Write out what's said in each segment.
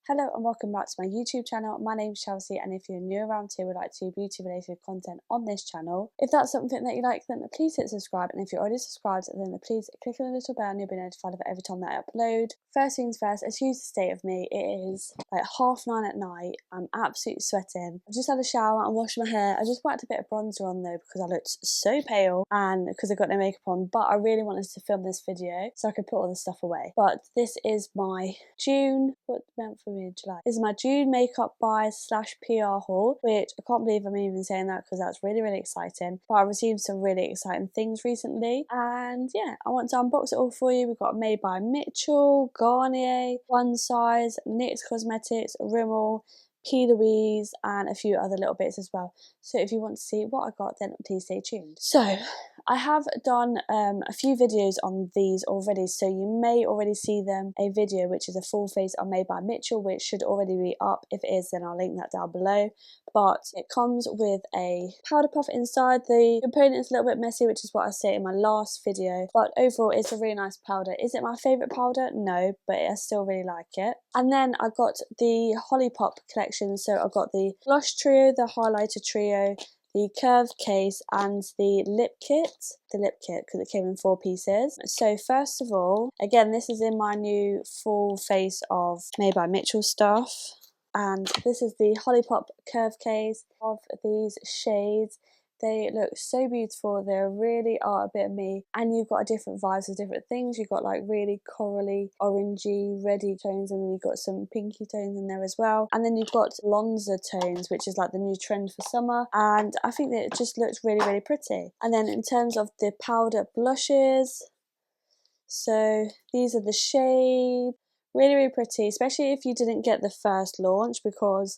Hello and welcome back to my YouTube channel. My name's Chelsea, and if you're new around here would like to do beauty related content on this channel, if that's something that you like, then please hit subscribe, and if you're already subscribed, then please click on the little bell and you'll be notified of it every time that I upload. First things first, excuse the state of me. It is like 9:30 at night. I'm absolutely sweating. I've just had a shower and washed my hair. I just whacked a bit of bronzer on though because I looked so pale and because I got no makeup on, but I really wanted to film this video so I could put all this stuff away. But this is my June, what month are we in? July. This is my June makeup buy / PR haul, which I can't believe I'm even saying that because that's really exciting. But I received some really exciting things recently, and yeah, I want to unbox it all for you. We've got Made by Mitchell, Garnier, One Size, NYX Cosmetics, Rimmel, P.Louise, and a few other little bits as well. So if you want to see what I got, then please stay tuned. So I have done a few videos on these already, so you may already see them. A video which is a full face on Made by Mitchell, which should already be up. If it is, then I'll link that down below. But it comes with a powder puff inside. The component is a little bit messy, which is what I said in my last video, but overall it's a really nice powder. Is it my favourite powder? No, but I still really like it. And then I got the Hollipop collection, so I got the blush trio, the highlighter trio, the curved case, and the lip kit. The lip kit, because it came in 4 pieces. So first of all, again, this is in my new full face of Made by Mitchell stuff. And this is the Hollipop curve case of these shades. They look so beautiful. They really are a bit of me, and you've got different vibes of different things. You've got like really corally, orangey, reddy tones, and then you've got some pinky tones in there as well. And then you've got Lonza tones, which is like the new trend for summer. And I think that it just looks really pretty. And then in terms of the powder blushes, so these are the shades. Really pretty, especially if you didn't get the first launch, because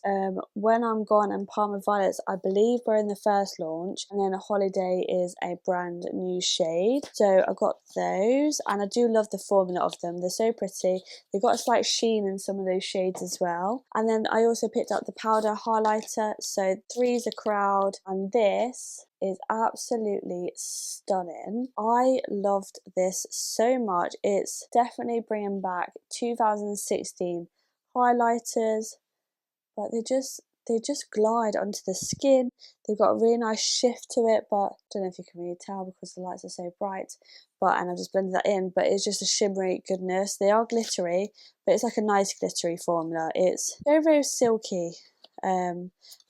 When I'm Gone and Palm Violets, I believe, were in the first launch, and then Holiday is a brand new shade. So I got those, and I do love the formula of them. They're so pretty. They've got a slight sheen in some of those shades as well. And then I also picked up the powder highlighter, so Three's a Crowd, and this is absolutely stunning. I loved this so much. It's definitely bringing back 2016 highlighters, but they just glide onto the skin. They've got a really nice shift to it, but I don't know if you can really tell because the lights are so bright, and I've just blended that in, but it's just a shimmery goodness. They are glittery, but it's like a nice glittery formula. It's very silky.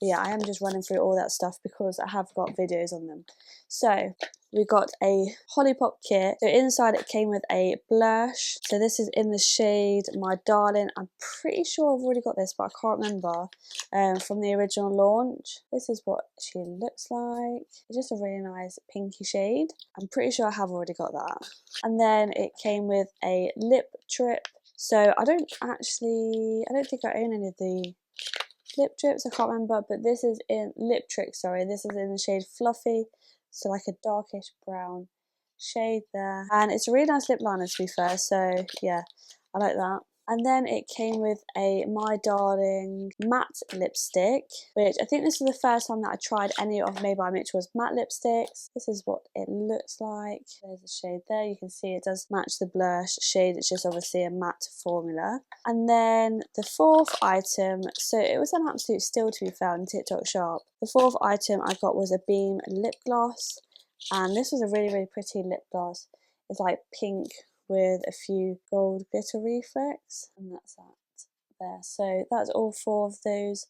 Yeah, I am just running through all that stuff because I have got videos on them. So we got a Hollipop kit. So inside it came with a blush. So this is in the shade My Darling. I'm pretty sure I've already got this, but I can't remember from the original launch. This is what she looks like. It's just a really nice pinky shade. I'm pretty sure I have already got that. And then it came with a lip trip. So I don't think I own any of the lip drips, I can't remember, but this is in Lip Trick, sorry, this is in the shade Fluffy, so like a darkish brown shade there, and it's a really nice lip liner to be fair, so yeah, I like that. And then it came with a My Darling matte lipstick, which I think this is the first time that I tried any of Made by Mitchell's matte lipsticks. This is what it looks like. There's a shade there. You can see it does match the blush shade. It's just obviously a matte formula. And then the fourth item, so it was an absolute steal to be fair on TikTok Shop. The fourth item I got was a Beam lip gloss, and this was a really pretty lip gloss. It's like pink with a few gold glitter reflex, and that's that there. So that's all 4 of those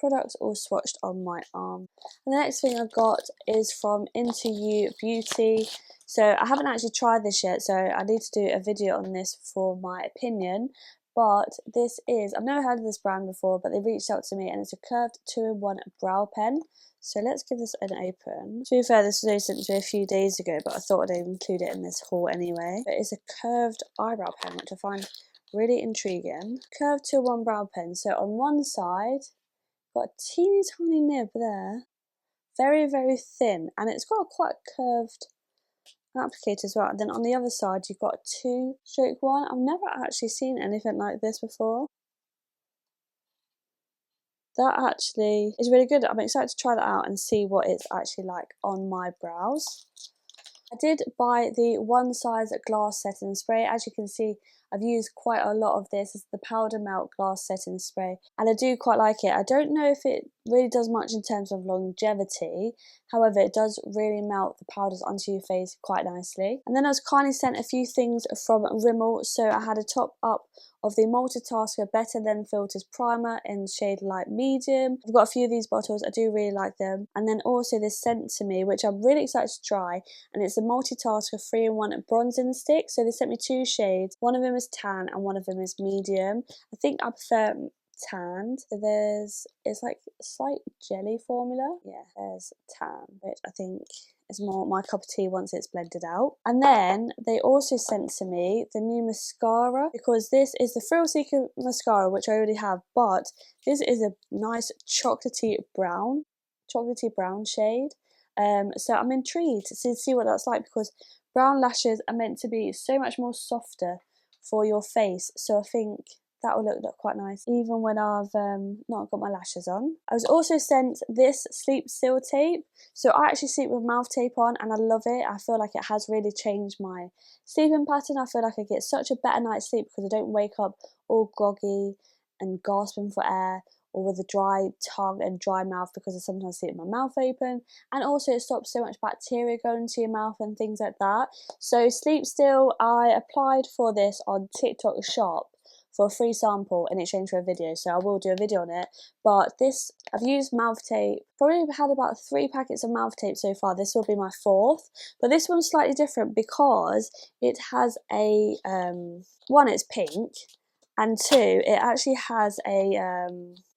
products all swatched on my arm. And the next thing I got is from Into You Beauty. So I haven't actually tried this yet, so I need to do a video on this for my opinion. But this is, I've never heard of this brand before, but they reached out to me, and it's a curved 2-in-1 brow pen. So let's give this an open. To be fair, this was only sent to me a few days ago, but I thought I'd include it in this haul anyway. But it's a curved eyebrow pen, which I find really intriguing. Curved 2-in-1 brow pen. So on one side, got a teeny tiny nib there. Very thin, and it's got a quite curved applicator as well. And then on the other side, you've got a 2-stroke one. I've never actually seen anything like this before. That actually is really good. I'm excited to try that out and see what it's actually like on my brows. I did buy the One Size glass setting spray. As you can see, I've used quite a lot of this. It's the Powder Melt Glass Setting Spray, and I do quite like it. I don't know if it really does much in terms of longevity, however it does really melt the powders onto your face quite nicely. And then I was kindly sent a few things from Rimmel. So I had a top up of the Multitasker Better Than Filters Primer in shade light medium. I've got a few of these bottles, I do really like them. And then also this sent to me, which I'm really excited to try, and it's the Multitasker 3-in-1 Bronzing Stick. So they sent me 2 shades, one of them is tan and one of them is medium. I think I prefer tanned. So it's like a slight jelly formula. Yeah, there's tan, which I think is more my cup of tea once it's blended out. And then they also sent to me the new mascara, because this is the Thrill Seeker mascara, which I already have, but this is a nice chocolatey brown shade. So I'm intrigued to see what that's like, because brown lashes are meant to be so much more softer for your face, so I think that will look quite nice even when I've not got my lashes on. I was also sent this Sleapseal tape. So I actually sleep with mouth tape on and I love it. I feel like it has really changed my sleeping pattern. I feel like I get such a better night's sleep because I don't wake up all groggy and gasping for air, or with a dry tongue and dry mouth, because I sometimes sleep with my mouth open. And also it stops so much bacteria going into your mouth and things like that. So Sleapseal, I applied for this on TikTok Shop for a free sample in exchange for a video, so I will do a video on it. But this, I've used mouth tape, probably had about 3 packets of mouth tape so far. This will be my 4th, but this one's slightly different because it has a one, it's pink, and 2, it actually has a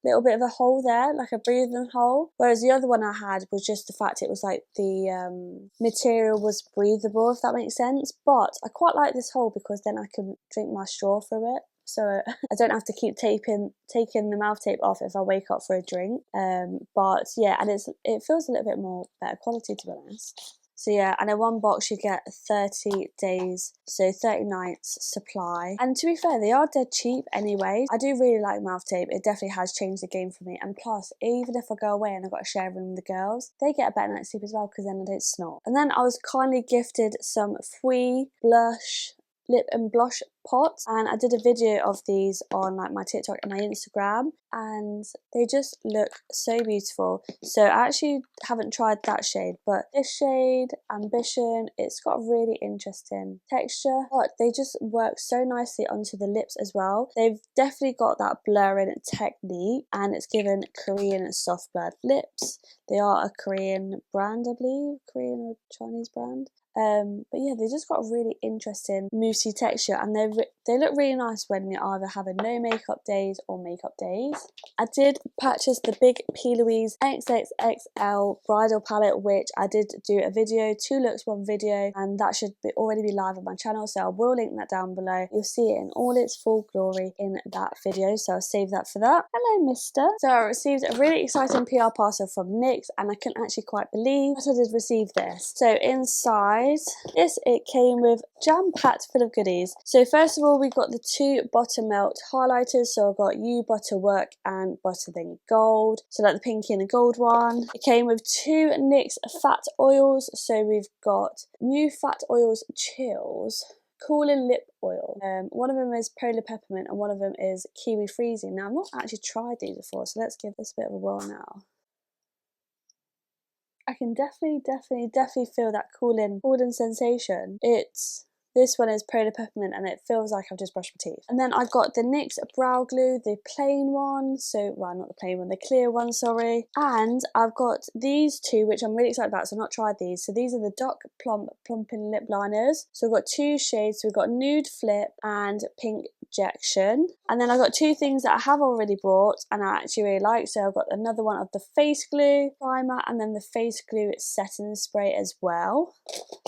little bit of a hole there, like a breathing hole, whereas the other one I had was just the fact it was like the material was breathable, if that makes sense. But I quite like this hole because then I can drink my straw through it, so I don't have to keep taking the mouth tape off if I wake up for a drink. But yeah, and it feels a little bit more better quality, to be honest. So yeah, and in one box you get 30 days, so 30 nights supply. And to be fair, they are dead cheap anyway. I do really like mouth tape. It definitely has changed the game for me. And plus, even if I go away and I've got to share a room with the girls, they get a better night's sleep as well, because then I don't snort. And then I was kindly gifted some Fwee blush, lip and blush pots, and I did a video of these on like my TikTok and my Instagram, and they just look so beautiful. So I actually haven't tried that shade, but this shade, Ambition, it's got a really interesting texture, but they just work so nicely onto the lips as well. They've definitely got that blurring technique, and it's given Korean soft blurred lips. They are a Korean brand, I believe, Korean or Chinese brand. But yeah, they just got a really interesting moussey texture, and they look really nice when you're either having no makeup days or makeup days. I did purchase the big P.Louise XXXL bridal palette, which I did do a video, 2 looks 1 video, and that should already be live on my channel, so I will link that down below. You'll see it in all its full glory in that video, so I'll save that for that. Hello, mister. So I received a really exciting PR parcel from NYX, and I couldn't actually quite believe that I did receive this. So inside this, it came with jam-packed full of goodies. So first of all, we got the 2 Buttermelt Highlighters. So I've got You Butterwork and Butter Then Gold. So like the pinky and the gold one. It came with 2 NYX Fat Oils. So we've got New Fat Oils Chels Cooling Lip Oil. One of them is Polar Peppermint and one of them is Kiwi Freezing. Now I've not actually tried these before, so let's give this a bit of a whirl now. I can definitely feel that cooling sensation. This one is Polar Peppermint and it feels like I've just brushed my teeth. And then I got the NYX Brow Glue, the plain one, well, not the plain one, the clear one, sorry. And I've got these 2, which I'm really excited about, so I've not tried these. So these are the Dark Plumping Lip Liners. So we've got 2 shades, so we've got Nude Flip and Pink Injection. And then I've got 2 things that I have already bought and I actually really like. So I've got another one of the Face Glue Primer and then the Face Glue Setting Spray as well.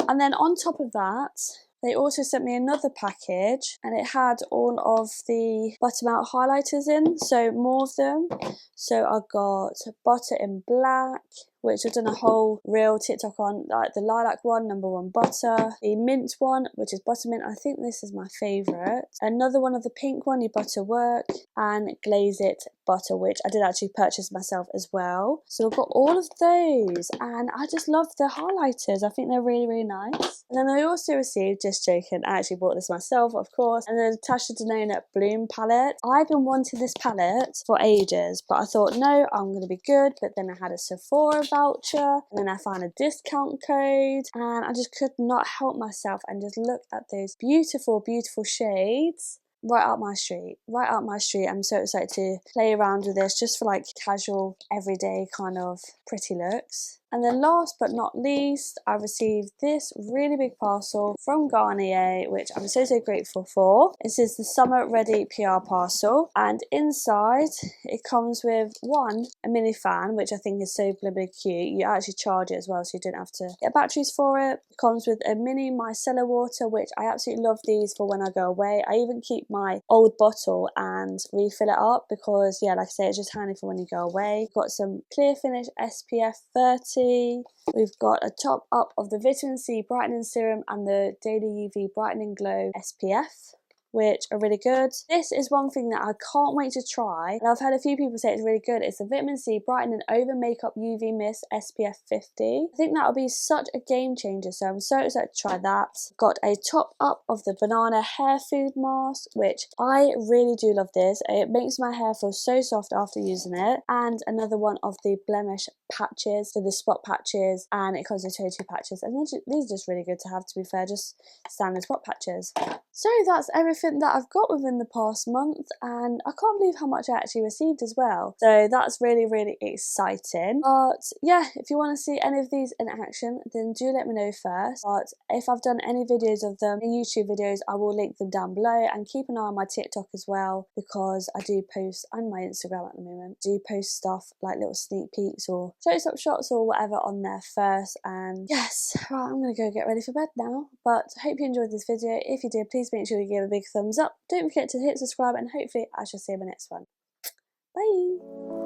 And then on top of that, they also sent me another package and it had all of the Buttermelt highlighters in, so more of them. So I got Butter in Black, which I've done a whole real TikTok on, like the lilac one, number 1 butter, the mint one, which is buttermint. I think this is my favourite. Another one of the pink one, you butter work, and glaze it butter, which I did actually purchase myself as well. So I've got all of those, and I just love the highlighters. I think they're really, really nice. And then I also received, just joking, I actually bought this myself, of course, and the Natasha Denona Bloom palette. I've been wanting this palette for ages, but I thought, no, I'm going to be good. But then I had a Sephora voucher, and then I found a discount code, and I just could not help myself and just look at those beautiful, beautiful shades. Right up my street, right up my street. I'm so excited to play around with this just for like casual, everyday kind of pretty looks. And then last but not least, I received this really big parcel from Garnier, which I'm so grateful for. This is the Summer Ready PR parcel, and inside it comes with a mini fan, which I think is so blooming cute. You actually charge it as well, so you don't have to get batteries for it. It comes with a mini micellar water, which I absolutely love these for when I go away. I even keep my old bottle and refill it up because, yeah, like I say, it's just handy for when you go away. Got some clear finish SPF 30. We've got a top up of the vitamin C brightening serum and the daily UV brightening glow SPF, which are really good. This is one thing that I can't wait to try, and I've had a few people say it's really good. It's the vitamin C brightening over makeup UV mist SPF 50. I think that will be such a game changer, so I'm so excited to try that. Got a top up of the banana hair food mask, which I really do love this. It makes my hair feel so soft after using it. And another one of the blemish patches, so the spot patches, and it comes with 22 patches, and these are just really good to have, to be fair, just standard spot patches. So that's everything that I've got within the past month, and I can't believe how much I actually received as well. So that's really, really exciting. But yeah, if you want to see any of these in action, then do let me know first. But if I've done any videos of them, in YouTube videos, I will link them down below, and keep an eye on my TikTok as well, because I do post, and my Instagram at the moment, do post stuff like little sneak peeks or close-up shots or whatever on there first. And yes, right, I'm gonna go get ready for bed now. But I hope you enjoyed this video. If you did, please make sure you give a big thumbs up. Don't forget to hit subscribe, and hopefully I shall see you in the next one. Bye!